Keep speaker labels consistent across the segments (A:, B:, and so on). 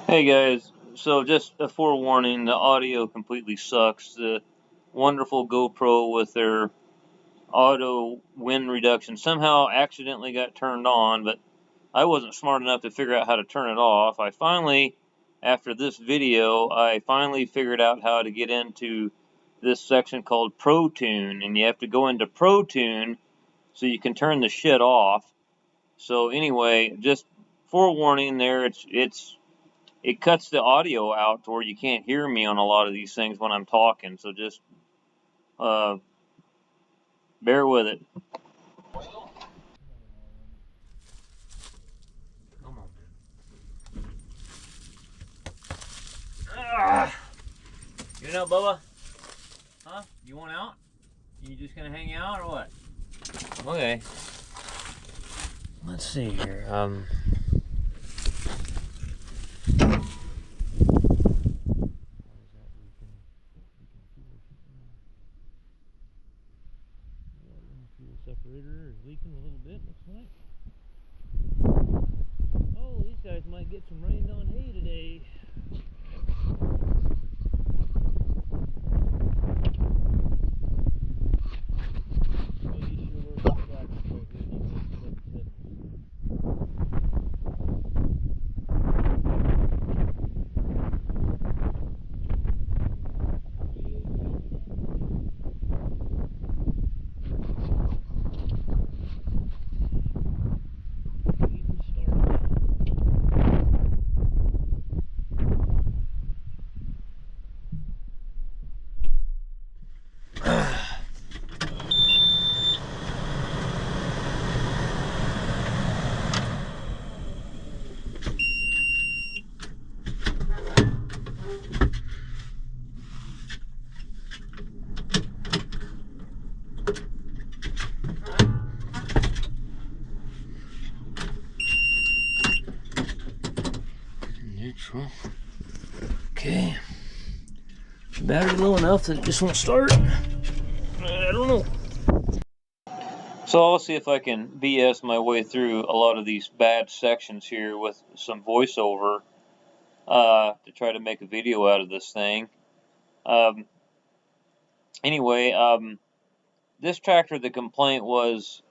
A: Hey guys, so just a forewarning, the audio completely sucks. The wonderful GoPro with their auto wind reduction somehow accidentally got turned on, but I wasn't smart enough to figure out how to turn it off. After this video, I finally figured out how to get into this section called Pro Tune, and you have to go into Pro Tune so you can turn the shit off. So anyway, just forewarning there, it cuts the audio out to where you can't hear me on a lot of these things when I'm talking. So just uh, bear with it. Come on, man. You know, Bubba? Huh? You want out? You just gonna hang out or what? Okay. Let's see here. Separator is leaking a little bit, looks like. Oh, these guys might get some rained on hay today. Neutral. Okay. Battery low enough that it just won't start. I don't know. So I'll see if I can BS my way through a lot of these bad sections here with some voiceover to try to make a video out of this thing. Um, anyway, this tractor, the complaint was,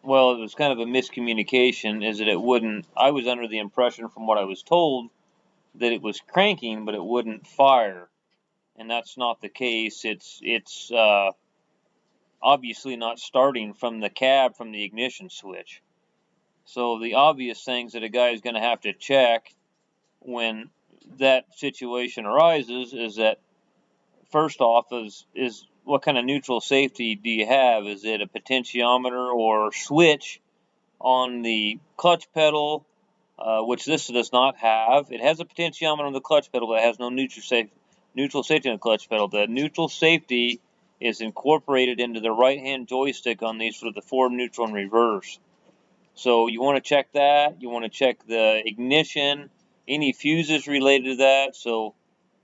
A: well, it was kind of a miscommunication, is that it wouldn't, I was under the impression from what I was told that it was cranking, but it wouldn't fire. And that's not the case. It's obviously not starting from the cab from the ignition switch. So the obvious things that a guy is going to have to check when that situation arises is that first off is what kind of neutral safety do you have? Is it a potentiometer or switch on the clutch pedal, which this does not have? It has a potentiometer on the clutch pedal, but it has no neutral safety on the clutch pedal. The neutral safety is incorporated into the right-hand joystick on these for the forward, neutral, and reverse. So you want to check that. You want to check the ignition, any fuses related to that. So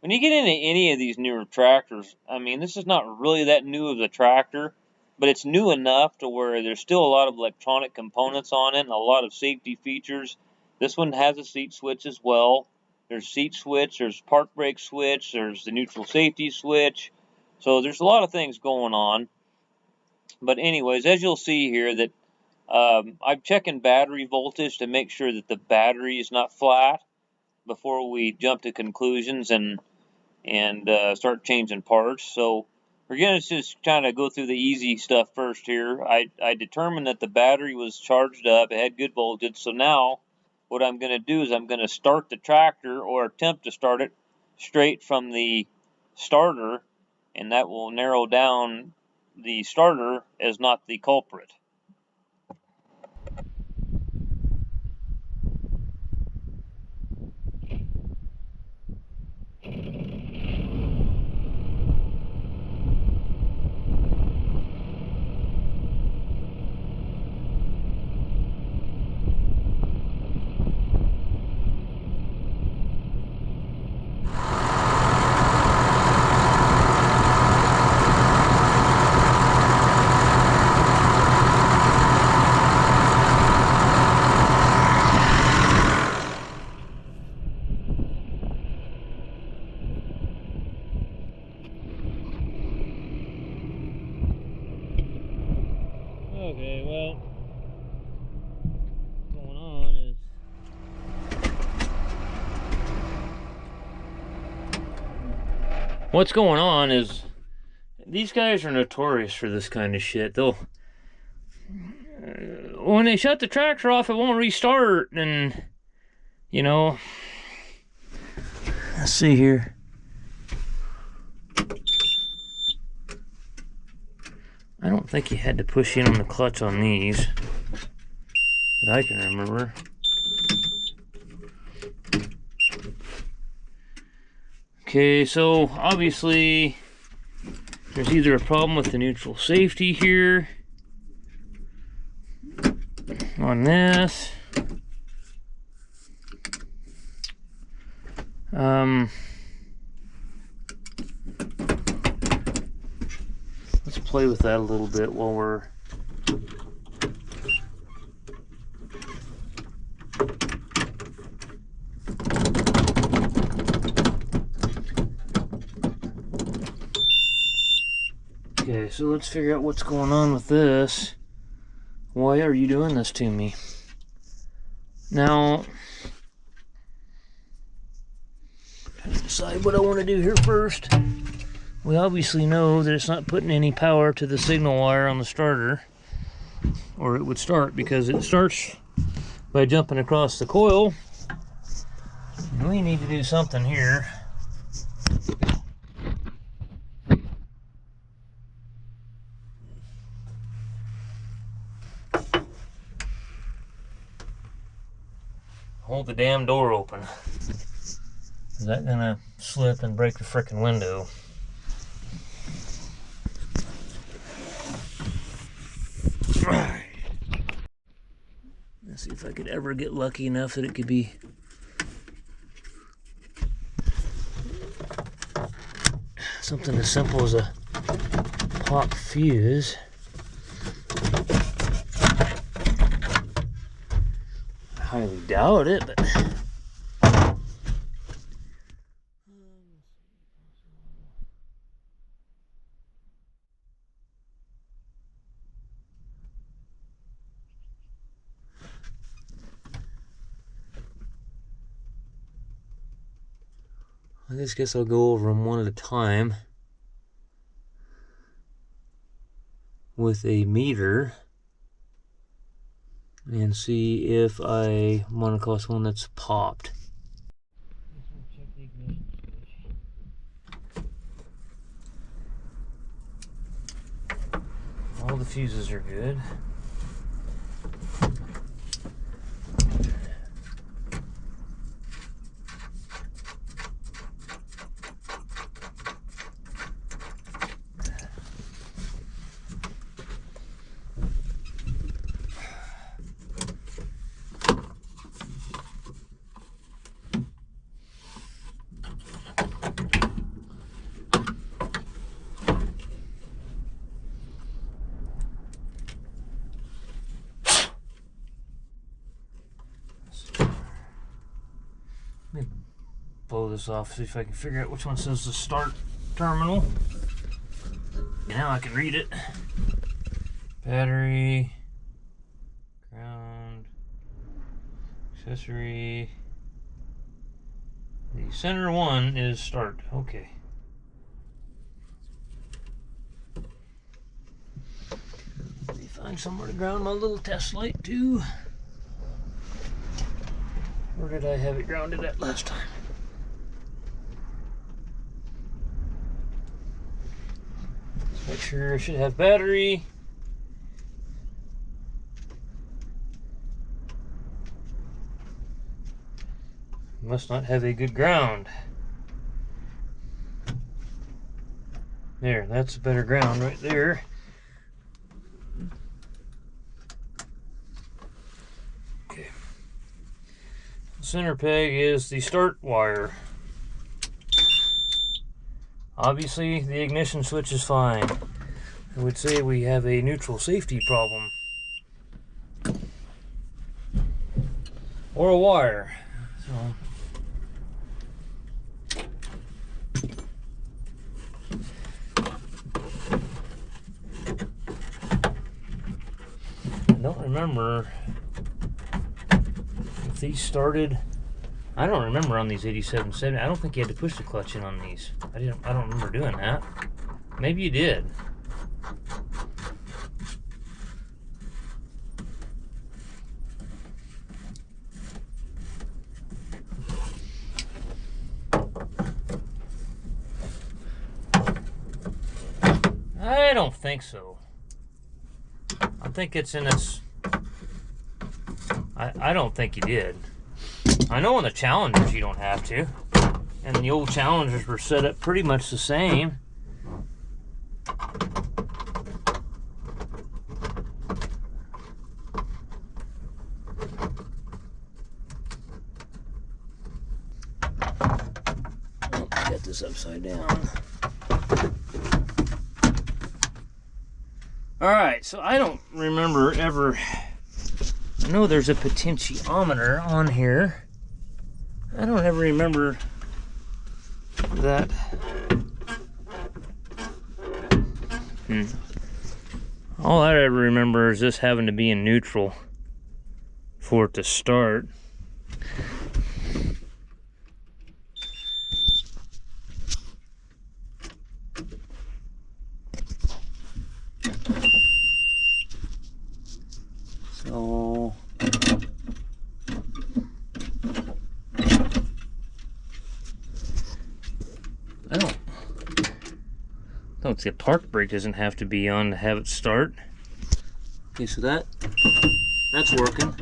A: when you get into any of these newer tractors, I mean, this is not really that new of a tractor, but it's new enough to where there's still a lot of electronic components on it and a lot of safety features. This one has a seat switch as well. There's seat switch, there's park brake switch, there's the neutral safety switch. So there's a lot of things going on. But anyways, as you'll see here, that I'm checking battery voltage to make sure that the battery is not flat before we jump to conclusions and start changing parts. So we're going to just kind of go through the easy stuff first here. I determined that the battery was charged up, it had good voltage. So now what I'm going to do is I'm going to start the tractor, or attempt to start it, straight from the starter, and that will narrow down the starter as not the culprit. Okay, well, what's going on is these guys are notorious for this kind of shit. They'll when they shut the tractor off, it won't restart, and you know. Let's see here. I don't think you had to push in on the clutch on these that I can remember. Okay, so obviously there's either a problem with the neutral safety here on this. Let's play with that a little bit while we're okay, so let's figure out what's going on with this. Why are you doing this to me? Now, trying to decide what I want to do here first. We obviously know that it's not putting any power to the signal wire on the starter, or it would start, because it starts by jumping across the coil. We need to do something here. Hold the damn door open. Is that gonna slip and break the frickin' window? Let's see if I could ever get lucky enough that it could be something as simple as a pop fuse. I highly doubt it, but I just guess I'll go over them one at a time with a meter and see if I want to cause one that's popped. Check the ignition switch. All the fuses are good. Let me blow this off, see if I can figure out which one says the start terminal. Now I can read it. Battery, ground, accessory. The center one is start. Okay. Let me find somewhere to ground my little test light too. Where did I have it grounded at last time? Let's make sure I should have battery. Must not have a good ground. There, that's a better ground right there. Okay. The center peg is the start wire. Obviously, the ignition switch is fine. I would say we have a neutral safety problem. Or a wire. So remember if these started. I don't remember on these 8770. I don't think you had to push the clutch in on these. I don't remember doing that. Maybe you did. I don't think so. I think it's in this. I don't think you did. I know on the Challengers you don't have to. And the old Challengers were set up pretty much the same. Oh, get this upside down. Alright, so I don't remember ever. I know there's a potentiometer on here. I don't ever remember that. All I ever remember is this having to be in neutral for it to start. So don't see a park brake doesn't have to be on to have it start. Okay, so that's working.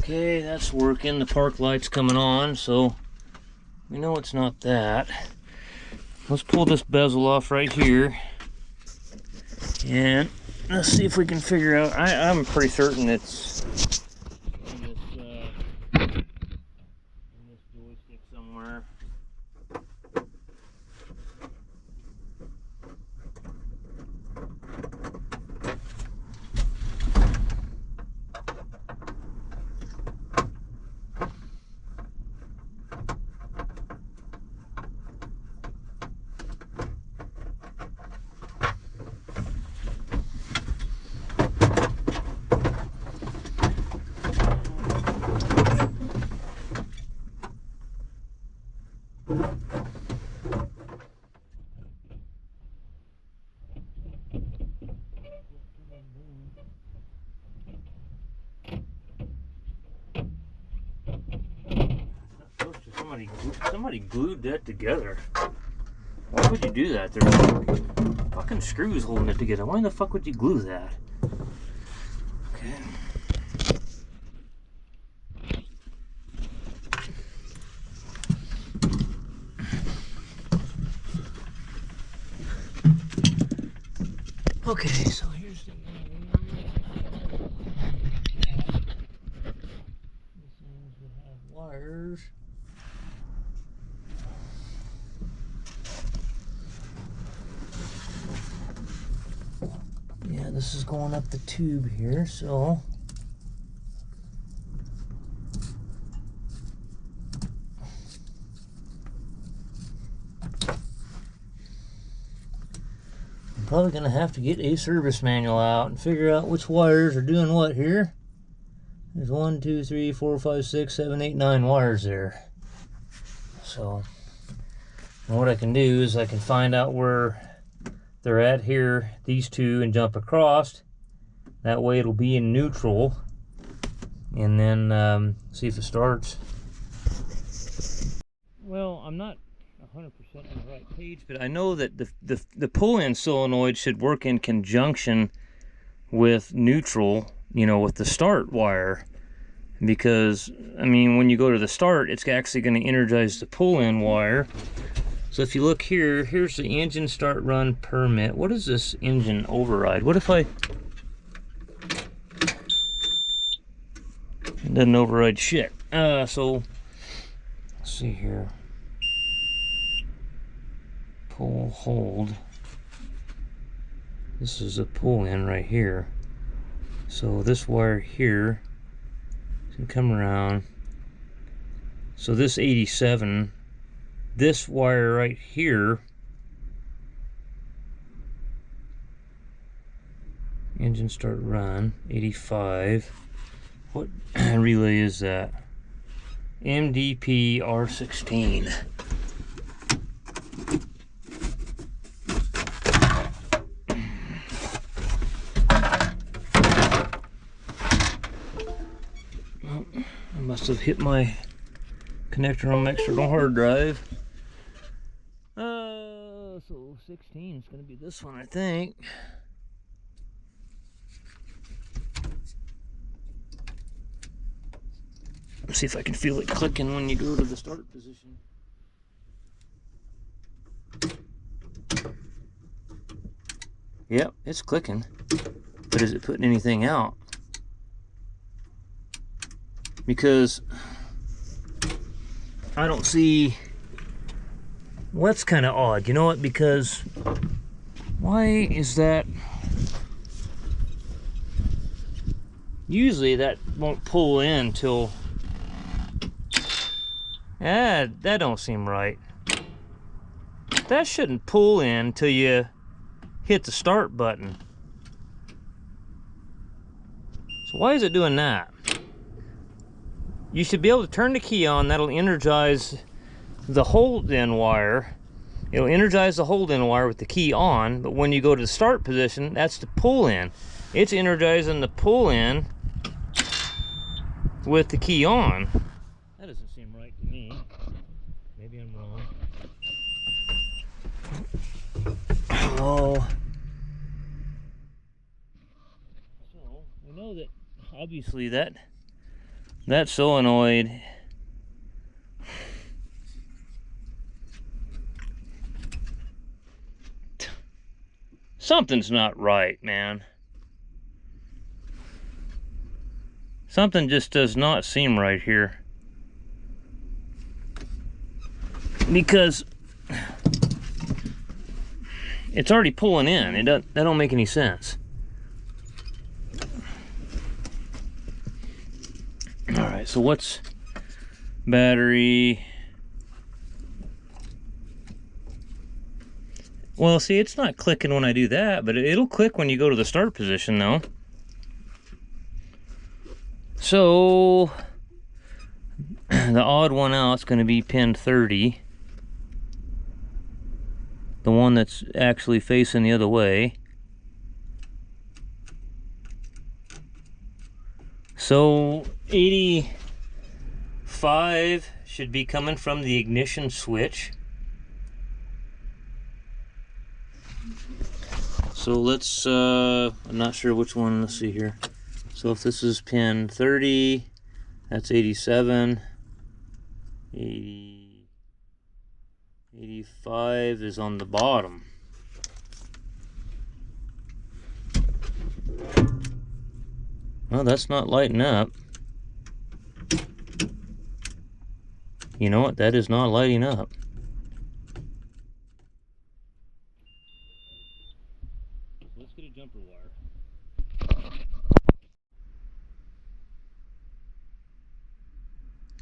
A: Okay, that's working. The park light's coming on, so we know it's not that. Let's pull this bezel off right here. And let's see if we can figure out. I'm pretty certain it's in this joystick somewhere. Somebody glued that together. Why would you do that? There's fucking screws holding it together. Why in the fuck would you glue that? Okay. Okay, so here's the these things will have wires. Yeah, this is going up the tube here, so I'm probably going to have to get a service manual out and figure out which wires are doing what here. There's 1, 2, 3, 4, 5, 6, 7, 8, 9 wires there. So what I can do is I can find out where they're at here, these two, and jump across. That way it'll be in neutral, and then see if it starts. Well, I'm not 100% on the right page, but I know that the pull-in solenoid should work in conjunction with neutral, you know, with the start wire. Because, I mean, when you go to the start, it's actually going to energize the pull-in wire. So if you look here, here's the engine start run permit. What is this engine override? What if it doesn't override shit? So let's see here. Pull, hold. This is a pull in right here. So this wire here can come around. So this 87. This wire right here engine start run, 85. What relay is that? MDP R16. Oh, I must have hit my connector on my external hard drive. So 16 is going to be this one, I think. Let's see if I can feel it clicking when you go to the start position. Yep, it's clicking. But is it putting anything out? Because I don't see... Well, that's kind of odd. You know what? Because why is that? Usually that won't pull in till... that don't seem right. That shouldn't pull in till you hit the start button. So why is it doing that? You should be able to turn the key on. That'll energize the hold-in wire. It'll energize the hold-in wire with the key on, but when you go to the start position, that's the pull-in. It's energizing the pull-in with the key on. That doesn't seem right to me. Maybe I'm wrong. Oh. So, we know that obviously that solenoid something's not right, man. Something just does not seem right here. Because it's already pulling in. That don't make any sense. Alright, so what's battery? Well, see, it's not clicking when I do that, but it'll click when you go to the start position, though. So, the odd one out is going to be pin 30. The one that's actually facing the other way. So, 85 should be coming from the ignition switch. So let's, I'm not sure which one, let's see here. So if this is pin 30, that's 87. 85 is on the bottom. Well, that's not lighting up. You know what? That is not lighting up. Let's get a jumper wire.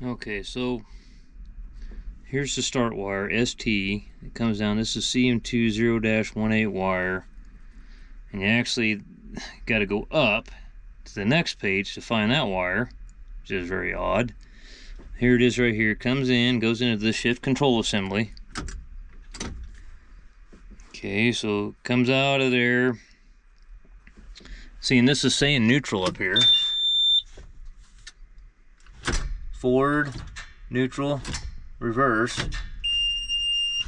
A: Okay, so here's the start wire, ST. It comes down. This is CM20-18 wire. And you actually got to go up to the next page to find that wire, which is very odd. Here it is right here. Comes in, goes into the shift control assembly. Okay, so it comes out of there. See, and this is saying neutral up here. Forward, neutral, reverse.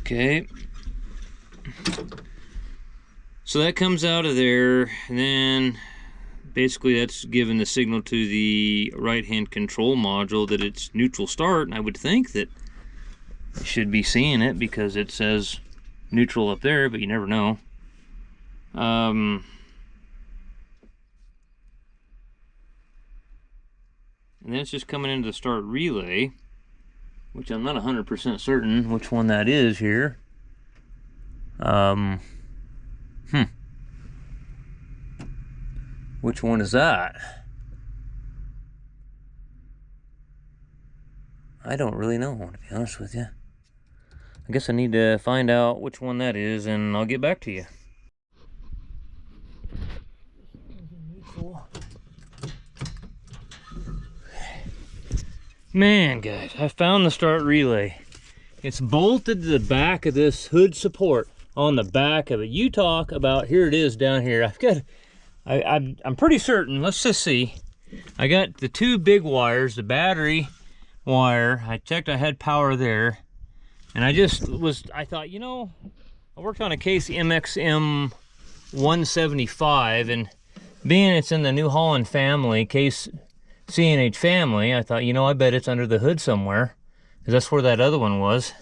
A: Okay. So that comes out of there, and then basically that's giving the signal to the right-hand control module that it's neutral start, and I would think that you should be seeing it because it says neutral up there, but you never know. And then it's just coming into the start relay, which I'm not 100% certain which one that is here. Which one is that? I don't really know, to be honest with you. I guess I need to find out which one that is, and I'll get back to you. Man, guys, I found the start relay. It's bolted to the back of this hood support on the back of it. You talk about, here it is down here. I'm pretty certain, let's just see. I got the two big wires, the battery wire. I checked I had power there. And I thought, you know, I worked on a case MXM 175, and being it's in the New Holland family, case CNH family, I thought, you know, I bet it's under the hood somewhere, because that's where that other one was.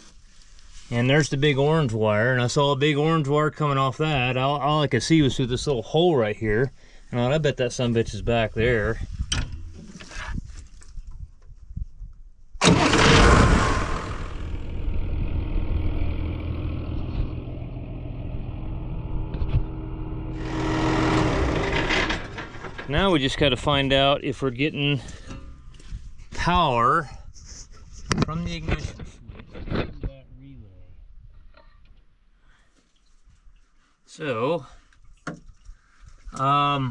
A: And there's the big orange wire, and I saw a big orange wire coming off that. All I could see was through this little hole right here. And I bet that sumbitch is back there. Now we just got to find out if we're getting power from the ignition switch to that relay. So, I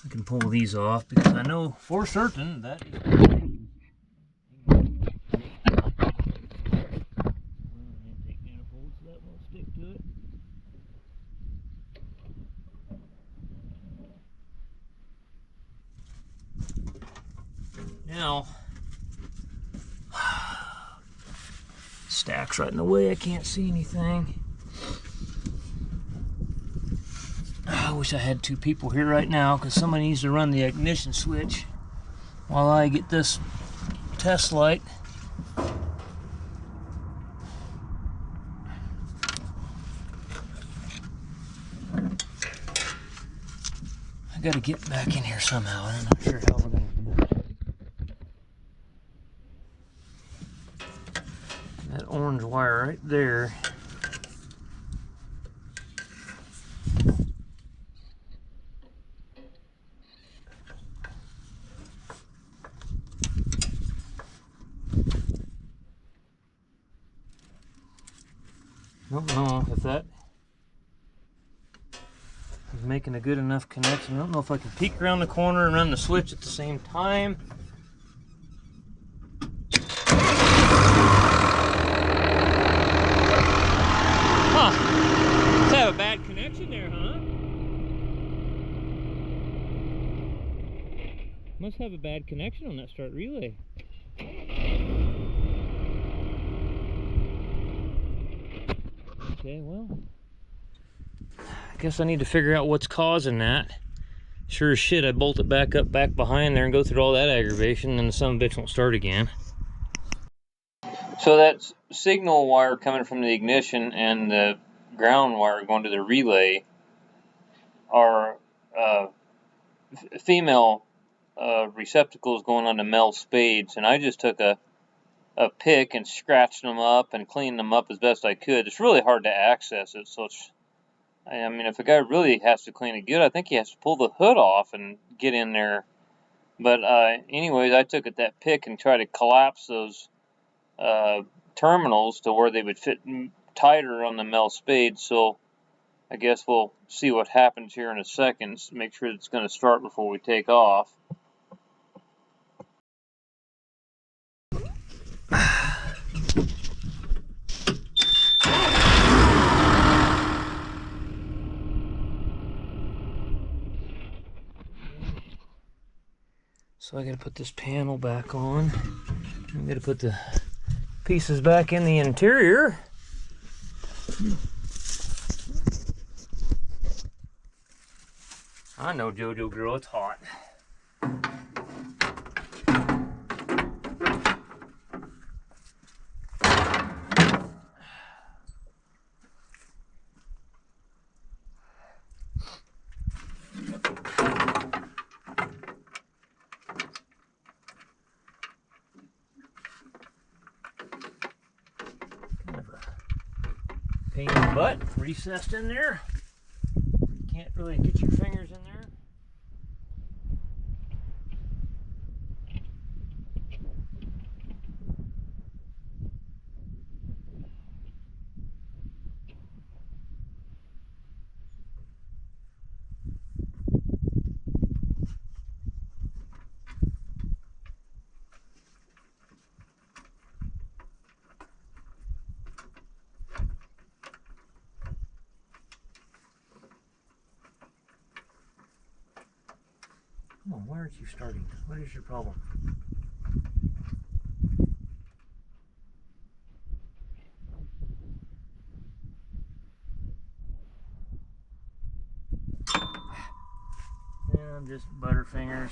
A: can pull these off because I know for certain that intake manifold, so that won't stick to it. Now, stack's right in the way, I can't see anything. I wish I had two people here right now, because somebody needs to run the ignition switch while I get this test light. I gotta get back in here somehow, and I'm not sure how we're gonna do it. That orange wire right there. I don't know if that is making a good enough connection. I don't know if I can peek around the corner and run the switch at the same time. Huh. Let's have a bad connection there, huh? Must have a bad connection on that start relay. Okay, well, I guess I need to figure out what's causing that. Sure as shit, I bolt it back up, back behind there and go through all that aggravation, and the son of a bitch won't start again. So that signal wire coming from the ignition and the ground wire going to the relay are female receptacles going onto male spades, and I just took a pick and scratched them up and cleaned them up as best I could. It's really hard to access it, so I mean, if a guy really has to clean it good, I think he has to pull the hood off and get in there. But anyways, I took that pick and tried to collapse those terminals to where they would fit tighter on the male spade. So I guess we'll see what happens here in a second. Make sure it's going to start before we take off. So I gotta put this panel back on. I'm gonna put the pieces back in the interior. I know, JoJo girl, it's hot. Pain in the butt, recessed in there. Can't really get your fingers in there. problem? Why aren't you starting? What is your problem? Yeah, just butterfingers.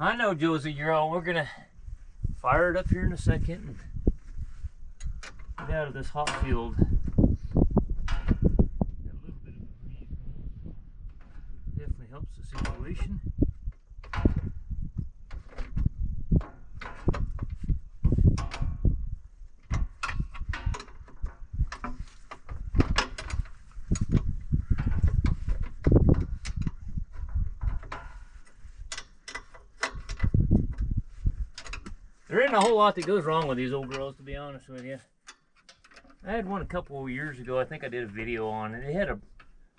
A: I know, Josie, you're all. We're gonna fire it up here in a second and get out of this hot field. Got a little bit of a breeze going. Definitely helps the situation. There isn't a whole lot that goes wrong with these old girls, to be honest with you. I had one a couple of years ago. I think I did a video on it. It had a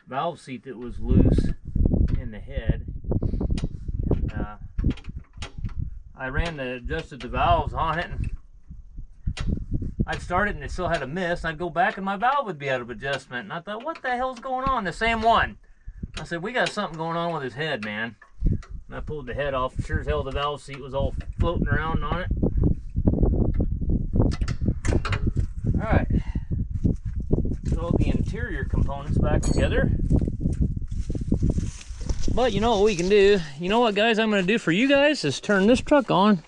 A: valve seat that was loose in the head. And, I adjusted the valves on it, and I'd start it and it still had a miss. I'd go back and my valve would be out of adjustment. And I thought, what the hell's going on? The same one. I said, we got something going on with his head, man. And I pulled the head off. Sure as hell the valve seat was all floating around on it. Alright. Put all the interior components back together. But you know what we can do? You know what, guys, I'm going to do for you guys is turn this truck on.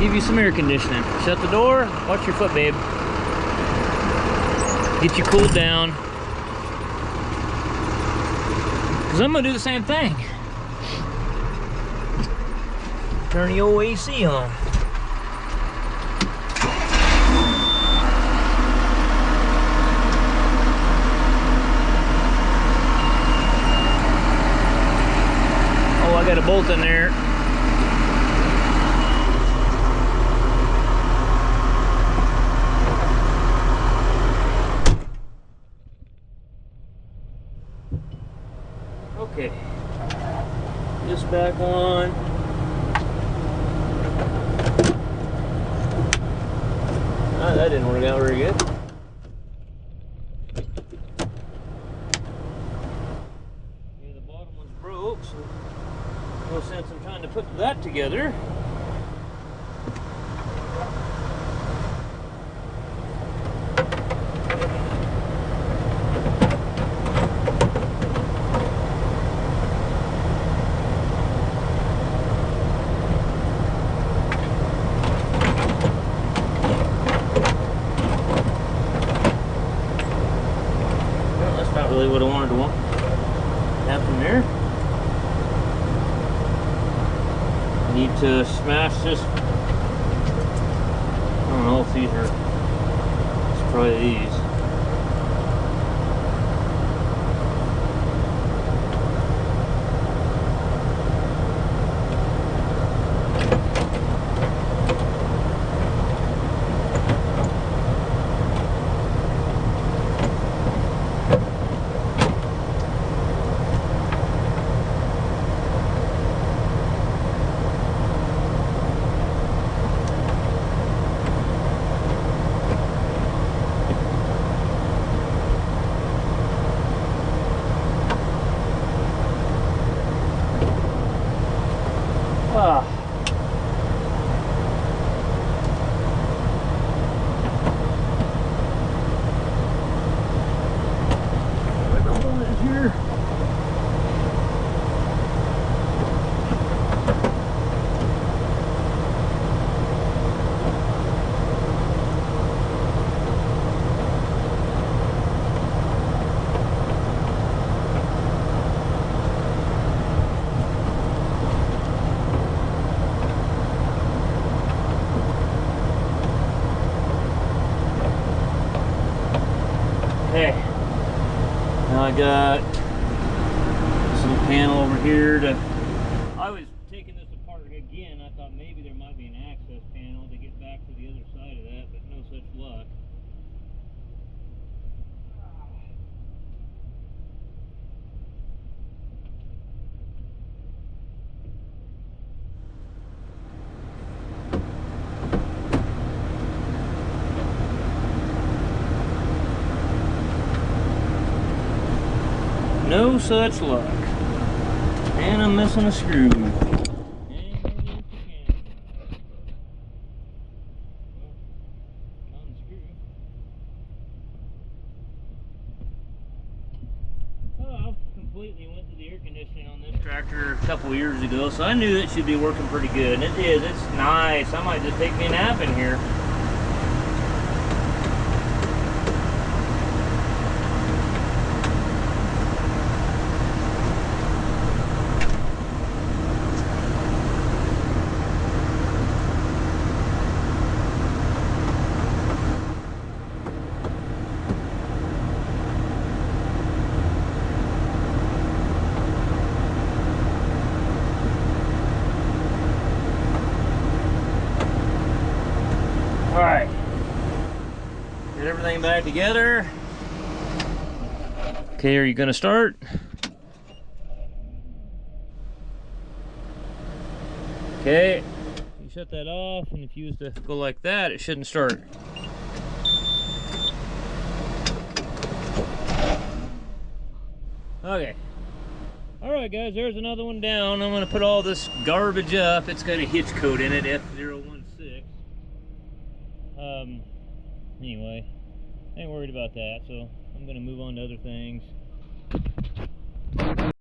A: Give you some air conditioning. Shut the door. Watch your foot, babe. Get you cooled down. Because I'm going to do the same thing. Turn the old AC on. Oh, I got a bolt in there. Okay. This back on. That didn't work out very good. Okay, the bottom one's broke, so no sense in trying to put that together. What I wanted to happen there. Need to smash this. I don't know if these are. Let's try these. Okay, now I got this little panel over here to, I was taking this apart again. I thought maybe there might be an access panel to get back to the other side of that, but no such luck. no such luck. And I'm missing a screw. Completely went to the air conditioning on this tractor a couple years ago, so I knew it should be working pretty good, and it is. It's nice. I might just take me a nap in here. Alright, get everything back together. Okay, are you gonna start? Okay, you shut that off, and if you was to go like that, it shouldn't start. Okay. Alright guys, there's another one down. I'm gonna put all this garbage up. It's got a hitch code in it, F016. Anyway, I ain't worried about that, so I'm gonna move on to other things.